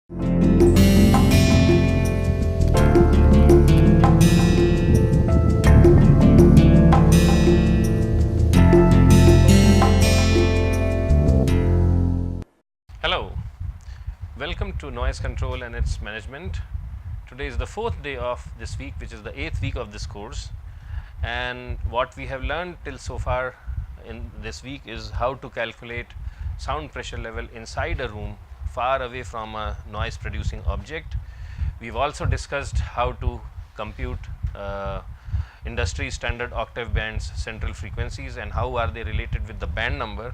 Hello, welcome to Noise Control and its Management. Today is the 4th day of this week, which is the 8th week of this course, and what we have learned till so far in this week is how to calculate sound pressure level inside a room far away from a noise producing object. We've also discussed how to compute industry standard octave bands central frequencies and how are they related with the band number.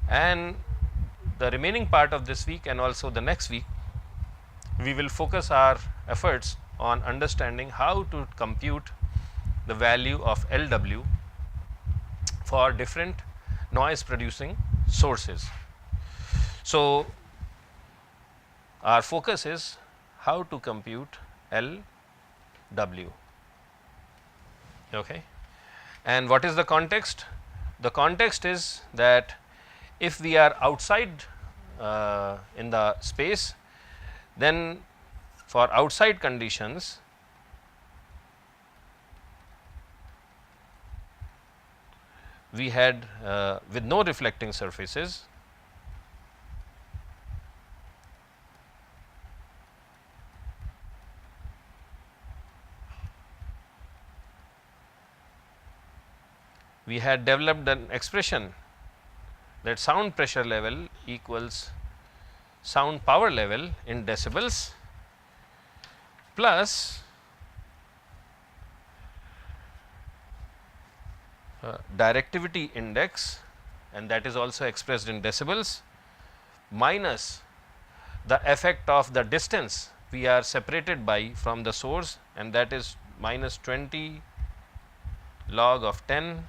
And the remaining part of this week and also the next week, we will focus our efforts on understanding how to compute the value of LW for different noise producing sources. So, our focus is how to compute LW. Okay. And what is the context? The context is that if we are outside in the space, then for outside conditions, we had with no reflecting surfaces, we had developed an expression that sound pressure level equals sound power level in decibels plus directivity index, and that is also expressed in decibels, minus the effect of the distance we are separated by from the source, and that is minus 20 log of 10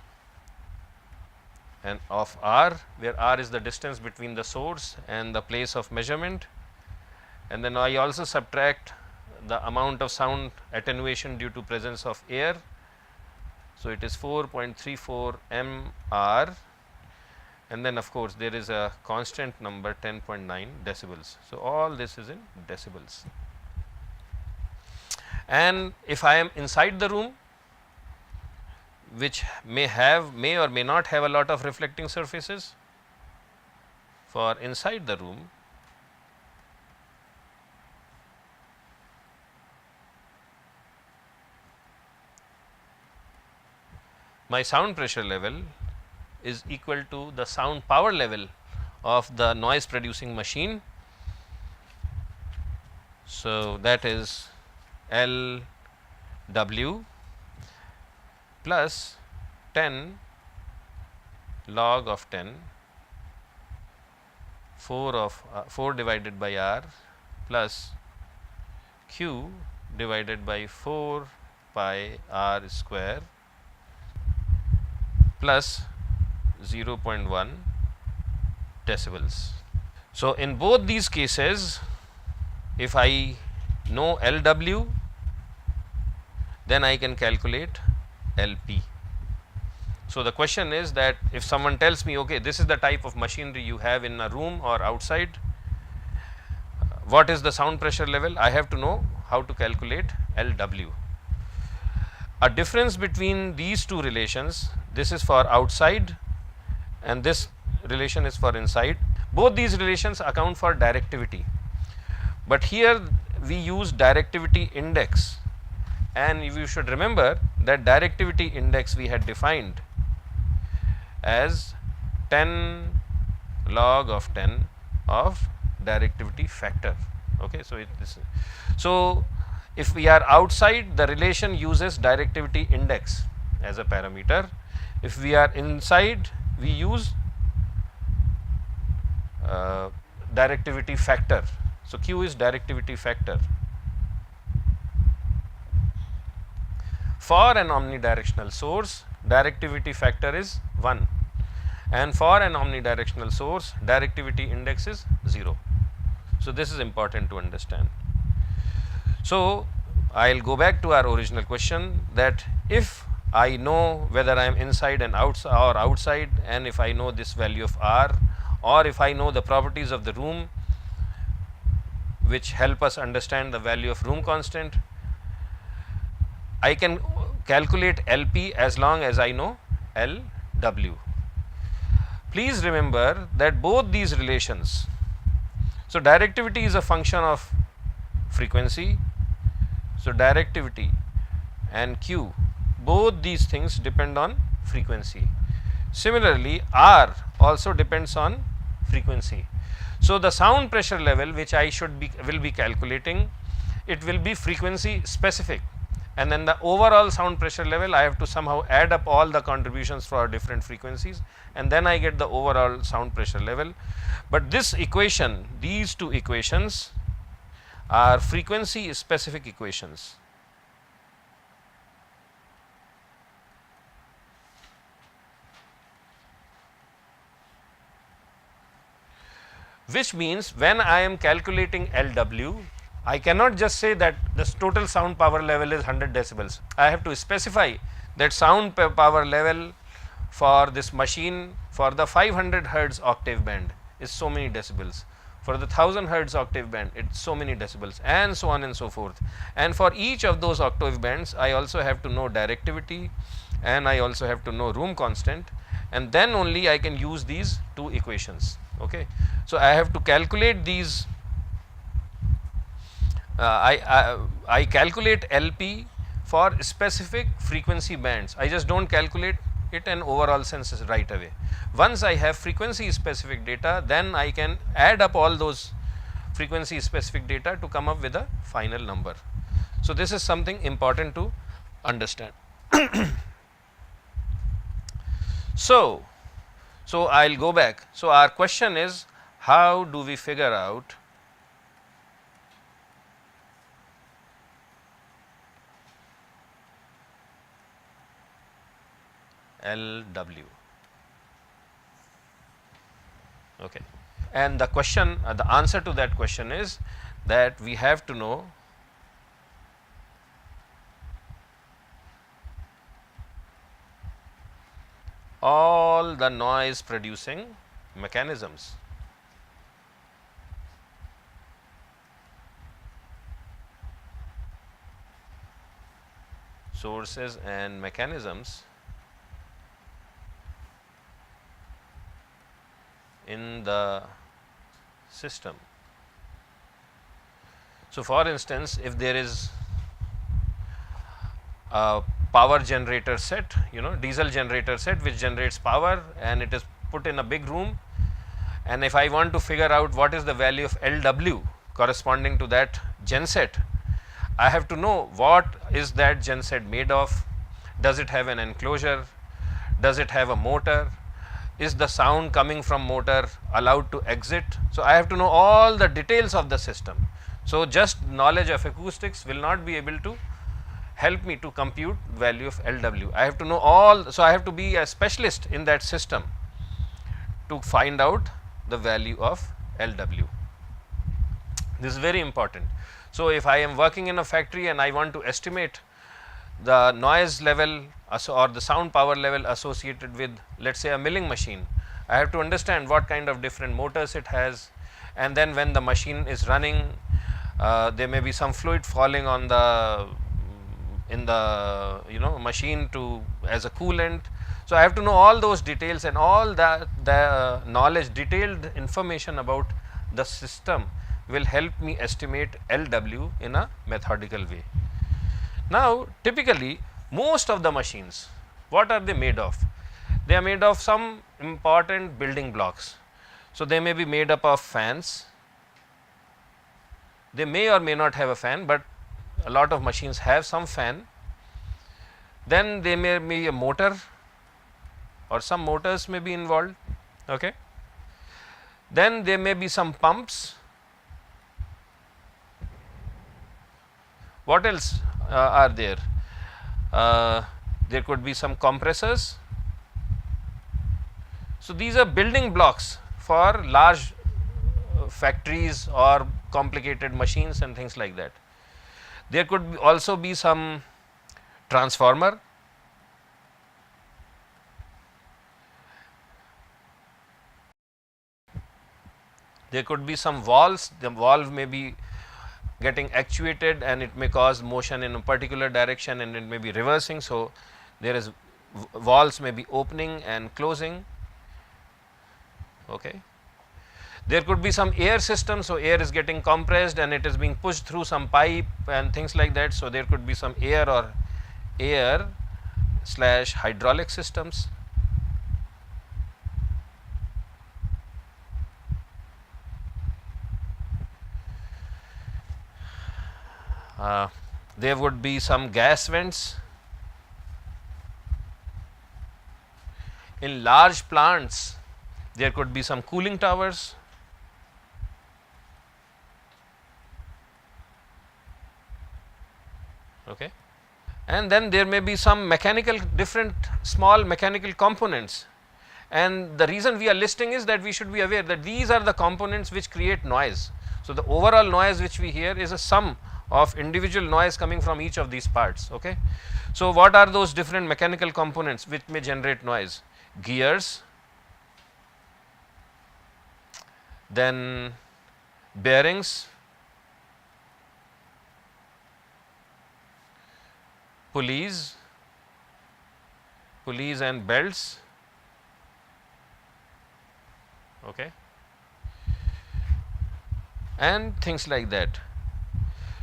and of r, where r is the distance between the source and the place of measurement. And then I also subtract the amount of sound attenuation due to presence of air. So, it is 4.34 m/r, and then of course, there is a constant number 10.9 decibels. So, all this is in decibels. And if I am inside the room, which may or may not have a lot of reflecting surfaces, for inside the room, my sound pressure level is equal to the sound power level of the noise producing machine. So, that is LW plus 10 log of 10, 4 divided by r plus q divided by 4 pi r square plus 0.1 decibels. So, in both these cases, if I know LW, then I can calculate LP. So, the question is that if someone tells me, okay, this is the type of machinery you have in a room or outside, what is the sound pressure level? I have to know how to calculate LW. A difference between these two relations, this is for outside and this relation is for inside. Both these relations account for directivity, but here we use directivity index, and you should remember that directivity index we had defined as 10 log of 10 of directivity factor. Okay, so if we are outside, the relation uses directivity index as a parameter. If we are inside, we use directivity factor. So, Q is directivity factor. For an omnidirectional source, directivity factor is 1, and for an omnidirectional source, directivity index is 0. So, this is important to understand. So, I will go back to our original question, that if I know whether I am inside and outside, and if I know this value of R, or if I know the properties of the room which help us understand the value of room constant. I can calculate LP as long as I know LW. Please remember that both these relations, so directivity is a function of frequency, so directivity and Q, both these things depend on frequency. Similarly, R also depends on frequency. So the sound pressure level which I will be calculating, it will be frequency specific, and then the overall sound pressure level I have to somehow add up all the contributions for different frequencies, and then I get the overall sound pressure level. But this equation, these two equations are frequency specific equations. Which means when I am calculating LW, I cannot just say that the total sound power level is 100 decibels. I have to specify that sound power level for this machine for the 500 hertz octave band is so many decibels. For the 1000 hertz octave band, it's so many decibels, and so on and so forth. And for each of those octave bands, I also have to know directivity, and I also have to know room constant, and then only I can use these two equations. Okay. So I have to calculate these. I calculate LP for specific frequency bands. I just don't calculate it in overall sense right away. Once I have frequency specific data, then I can add up all those frequency specific data to come up with a final number. So this is something important to understand. So I'll go back. So our question is, how do we figure out LW? Okay. And the question, the answer to that question is that we have to know all the noise producing mechanisms. Sources and mechanisms in the system. So for instance, if there is a power generator set, diesel generator set which generates power, and it is put in a big room, and if I want to figure out what is the value of LW corresponding to that genset, I have to know what is that genset made of, does it have an enclosure, does it have a motor, is the sound coming from motor allowed to exit. So I have to know all the details of the system. So just knowledge of acoustics will not be able to help me to compute value of LW. I have to know all, so I have to be a specialist in that system to find out the value of LW. This is very important. So if I am working in a factory and I want to estimate the noise level or the sound power level associated with, let us say, a milling machine, I have to understand what kind of different motors it has, and then when the machine is running, there may be some fluid falling on the machine as a coolant. So I have to know all those details, and all the knowledge, detailed information about the system will help me estimate LW in a methodical way. Now typically most of the machines, what are they made of? They are made of some important building blocks. So they may be made up of fans, they may or may not have a fan, but a lot of machines have some fan. Then they may be a motor, or some motors may be involved. Okay. Then there may be some pumps. What else are there? There could be some compressors. So these are building blocks for large factories or complicated machines and things like that. There could also be some transformer. There could be some valves. The valve may be getting actuated and it may cause motion in a particular direction and it may be reversing. So, there is valves may be opening and closing. Okay. There could be some air system, so air is getting compressed and it is being pushed through some pipe and things like that. So, there could be some air or air / hydraulic systems. There would be some gas vents. In large plants, there could be some cooling towers. Okay. And then there may be some mechanical, different small mechanical components. And the reason we are listing is that we should be aware that these are the components which create noise. So, the overall noise which we hear is a sum of individual noise coming from each of these parts. Okay. So, what are those different mechanical components which may generate noise? Gears, then bearings, pulleys and belts. Okay. And things like that.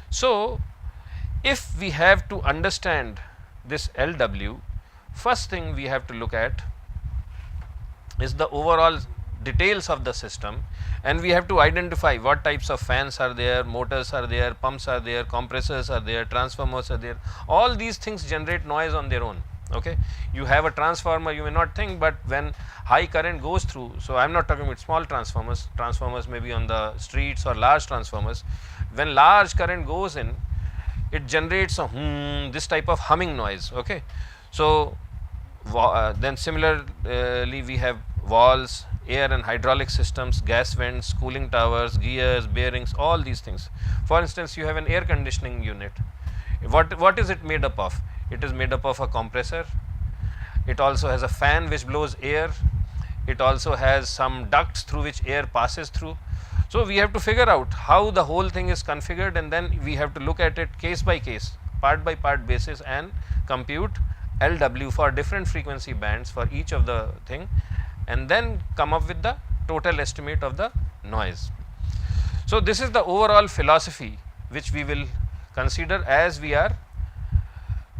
So, if we have to understand this LW, first thing we have to look at is the overall details of the system, and we have to identify what types of fans are there, motors are there, pumps are there, compressors are there, transformers are there. All these things generate noise on their own. Okay. You have a transformer, you may not think, but when high current goes through, so I am not talking about small transformers, transformers may be on the streets or large transformers. When large current goes in, it generates a this type of humming noise. Okay. So, then similarly we have valves, air and hydraulic systems, gas vents, cooling towers, gears, bearings, all these things. For instance, you have an air conditioning unit. What is it made up of? It is made up of a compressor. It also has a fan which blows air. It also has some ducts through which air passes through. So, we have to figure out how the whole thing is configured, and then we have to look at it case by case, part by part basis, and compute LW for different frequency bands for each of the thing, and then come up with the total estimate of the noise. So, this is the overall philosophy which we will consider as we are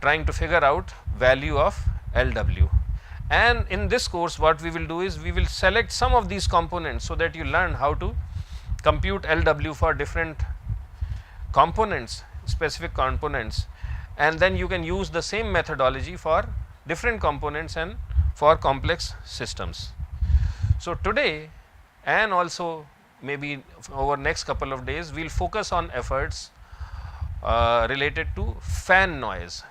trying to figure out value of LW. And in this course, what we will do is we will select some of these components so that you learn how to compute LW for different components, specific components, and then you can use the same methodology for different components and for complex systems. So, today and also maybe over next couple of days, we will focus on efforts related to fan noise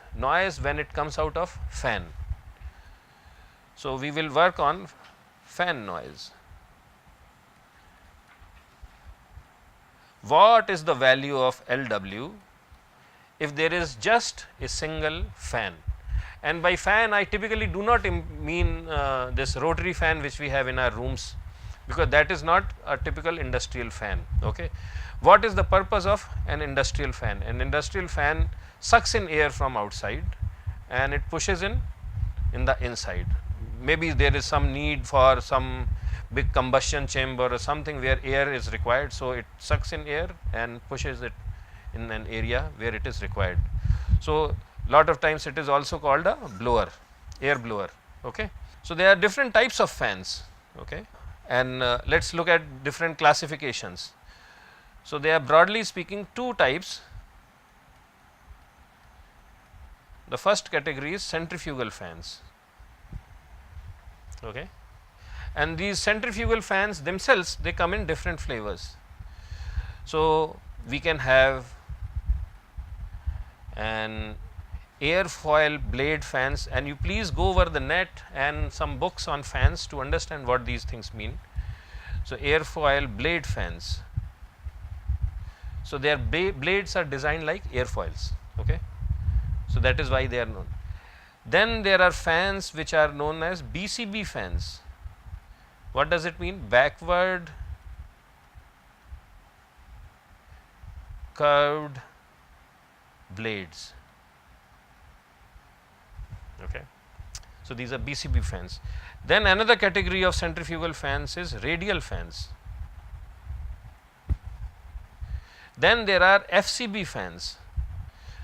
when it comes out of fan. So, we will work on fan noise. What is the value of LW if there is just a single fan? And by fan, I typically do not mean this rotary fan which we have in our rooms, because that is not a typical industrial fan. Okay. What is the purpose of an industrial fan? An industrial fan sucks in air from outside and it pushes in the inside. Maybe there is some need for some big combustion chamber or something where air is required. So, it sucks in air and pushes it in an area where it is required. So, lot of times it is also called a blower, air blower. Okay. So, there are different types of fans. Okay. And let us look at different classifications. So, they are broadly speaking two types. The first category is centrifugal fans. Okay. And these centrifugal fans themselves, they come in different flavors. So, we can have an airfoil blade fans, and you please go over the net and some books on fans to understand what these things mean. So, airfoil blade fans. So, their blades are designed like airfoils. Okay. So, that is why they are known. Then there are fans which are known as BCB fans. What does it mean? Backward curved blades. Okay. So, these are BCB fans. Then another category of centrifugal fans is radial fans. Then there are FCB fans.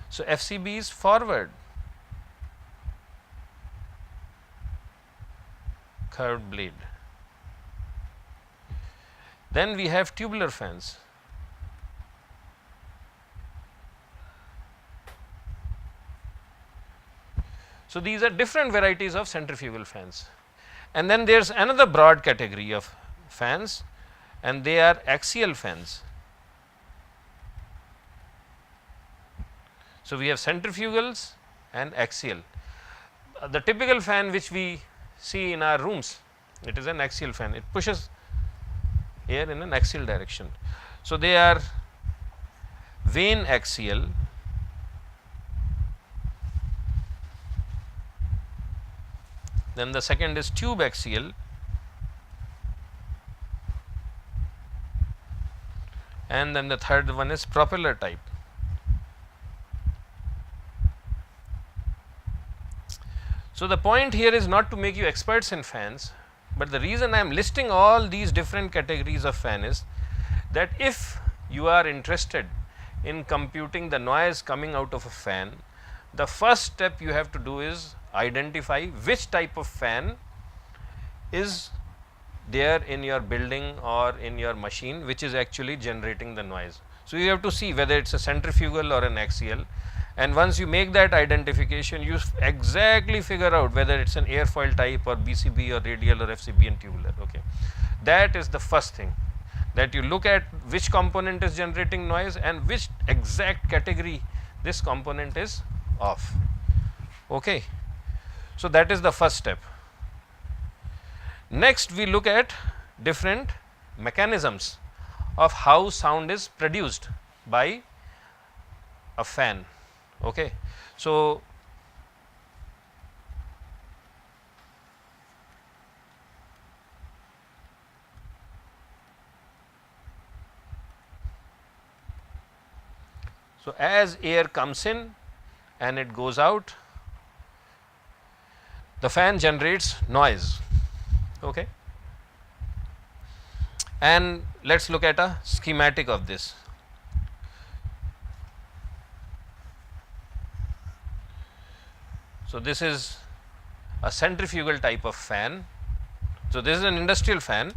So, FCB is forward curved blade. Then we have tubular fans. So, these are different varieties of centrifugal fans. And then there is another broad category of fans, and they are axial fans. So, we have centrifugals and axial. The typical fan which we see in our rooms, it is an axial fan, it pushes air in an axial direction. So, they are vane axial, then the second is tube axial, and then the third one is propeller type. So, the point here is not to make you experts in fans, but the reason I am listing all these different categories of fan is that if you are interested in computing the noise coming out of a fan, the first step you have to do is identify which type of fan is there in your building or in your machine which is actually generating the noise. So, you have to see whether it is a centrifugal or an axial, and once you make that identification, you exactly figure out whether it is an airfoil type or BCB or radial or FCB and tubular. Okay. That is the first thing, that you look at which component is generating noise and which exact category this component is of. Okay. So, that is the first step. Next, we look at different mechanisms of how sound is produced by a fan. Okay. So, as air comes in and it goes out, the fan generates noise. Okay. And let us look at a schematic of this. So, this is a centrifugal type of fan. So, this is an industrial fan.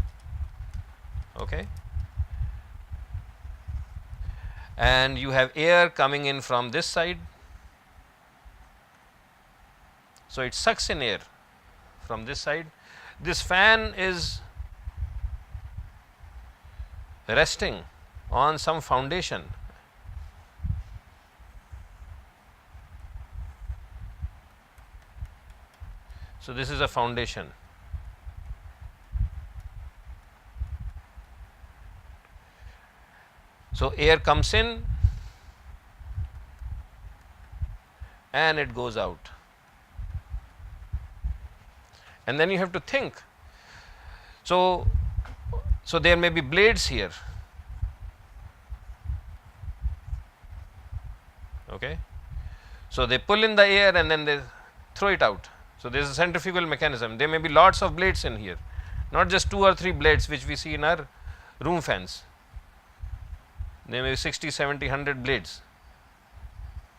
Okay. And you have air coming in from this side. So, it sucks in air from this side. This fan is resting on some foundation. So, this is a foundation. So, air comes in and it goes out. And then you have to think. So, there may be blades here. Okay. So, they pull in the air and then they throw it out. So, there is a centrifugal mechanism. There may be lots of blades in here, not just 2 or 3 blades which we see in our room fans. There may be 60, 70, 100 blades.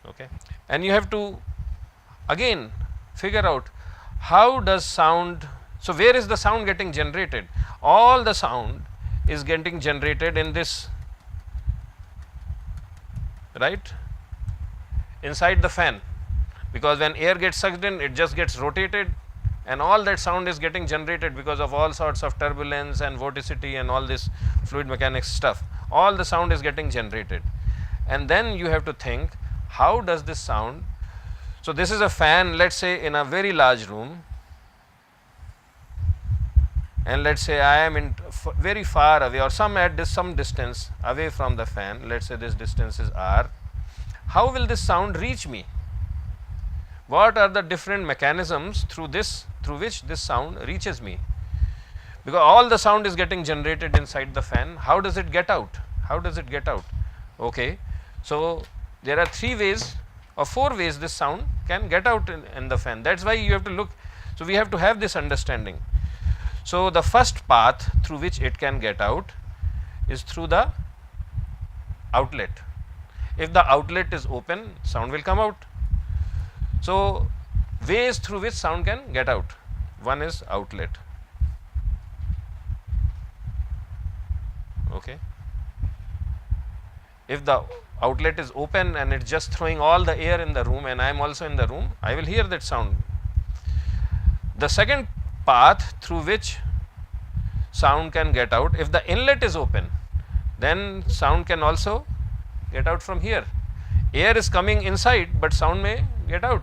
Okay. And you have to again figure out how does sound. So, where is the sound getting generated? All the sound is getting generated in this, right, inside the fan, because when air gets sucked in, it just gets rotated and all that sound is getting generated because of all sorts of turbulence and vorticity and all this fluid mechanics stuff. All the sound is getting generated, and then you have to think, how does this sound. So, this is a fan, let us say in a very large room, and let us say I am in very far away or some distance away from the fan, let us say this distance is r. How will this sound reach me? What are the different mechanisms through which this sound reaches me? Because all the sound is getting generated inside the fan, how does it get out? How does it get out? Okay. So, there are 3 ways or 4 ways this sound can get out in the fan. That is why you have to look. So, we have to have this understanding. So, the first path through which it can get out is through the outlet. If the outlet is open, sound will come out. So, ways through which sound can get out. One is outlet. Okay. If the outlet is open and it's just throwing all the air in the room and I am also in the room, I will hear that sound. The second path through which sound can get out, if the inlet is open, then sound can also get out from here. Air is coming inside, but sound may get out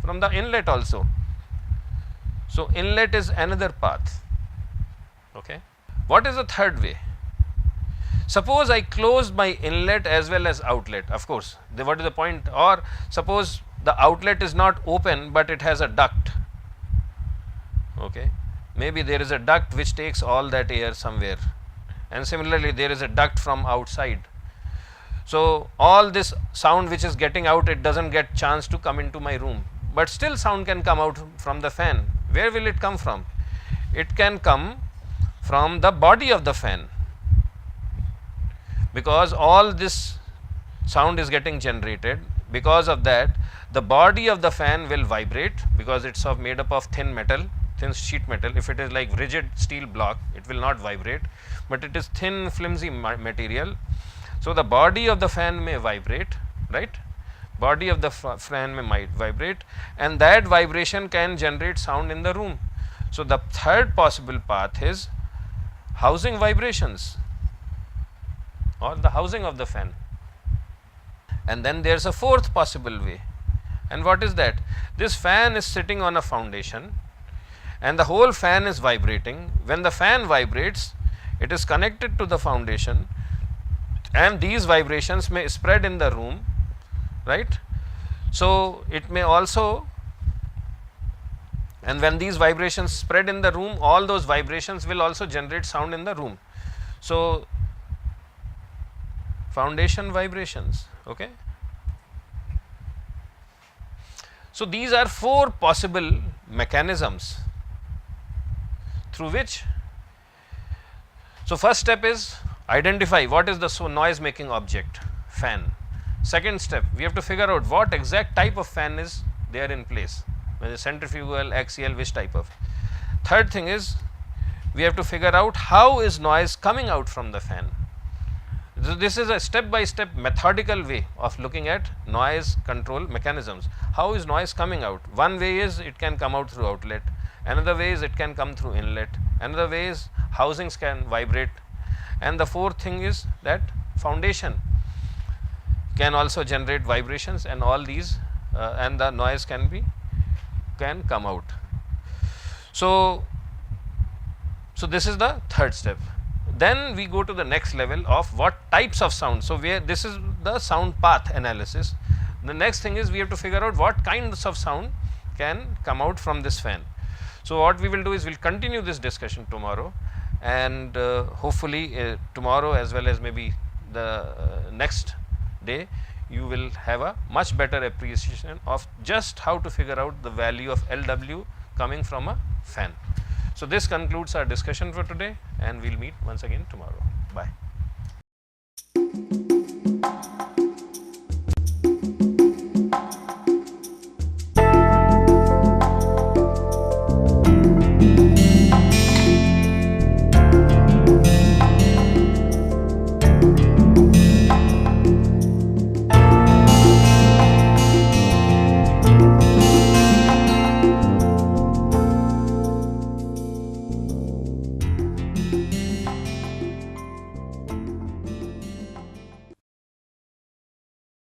from the inlet also. So, inlet is another path. Okay. What is the third way? Suppose I close my inlet as well as outlet, of course, what is the point? Or suppose the outlet is not open, but it has a duct. Okay. Maybe there is a duct which takes all that air somewhere, and similarly there is a duct from outside. So, all this sound which is getting out, it does not get chance to come into my room, but still sound can come out from the fan. Where will it come from? It can come from the body of the fan, because all this sound is getting generated. Because of that, the body of the fan will vibrate, because it is made up of thin metal, thin sheet metal. If it is like rigid steel block, it will not vibrate, but it is thin flimsy material. So, the body of the fan may vibrate, right? Body of the fan may vibrate, and that vibration can generate sound in the room. So, the third possible path is housing vibrations or the housing of the fan. And then there is a fourth possible way, and what is that? This fan is sitting on a foundation and the whole fan is vibrating. When the fan vibrates, it is connected to the foundation, and these vibrations may spread in the room, right? So, it may also, and when these vibrations spread in the room, all those vibrations will also generate sound in the room. So, foundation vibrations. Okay. So, these are 4 possible mechanisms through which. So, first step is identify what is the noise making object, fan. Second step, we have to figure out what exact type of fan is there in place, whether centrifugal, axial, which type of. Third thing is, we have to figure out how is noise coming out from the fan. So, this is a step by step methodical way of looking at noise control mechanisms. How is noise coming out? One way is it can come out through outlet, another way is it can come through inlet, another way is housings can vibrate, and the fourth thing is that foundation can also generate vibrations, and all these and the noise can come out. So, this is the third step. Then we go to the next level of what types of sound. So, this is the sound path analysis. The next thing is we have to figure out what kinds of sound can come out from this fan. So, what we will do is we will continue this discussion tomorrow, and hopefully tomorrow as well as maybe the next day, you will have a much better appreciation of just how to figure out the value of LW coming from a fan. So, this concludes our discussion for today, and we will meet once again tomorrow. Bye.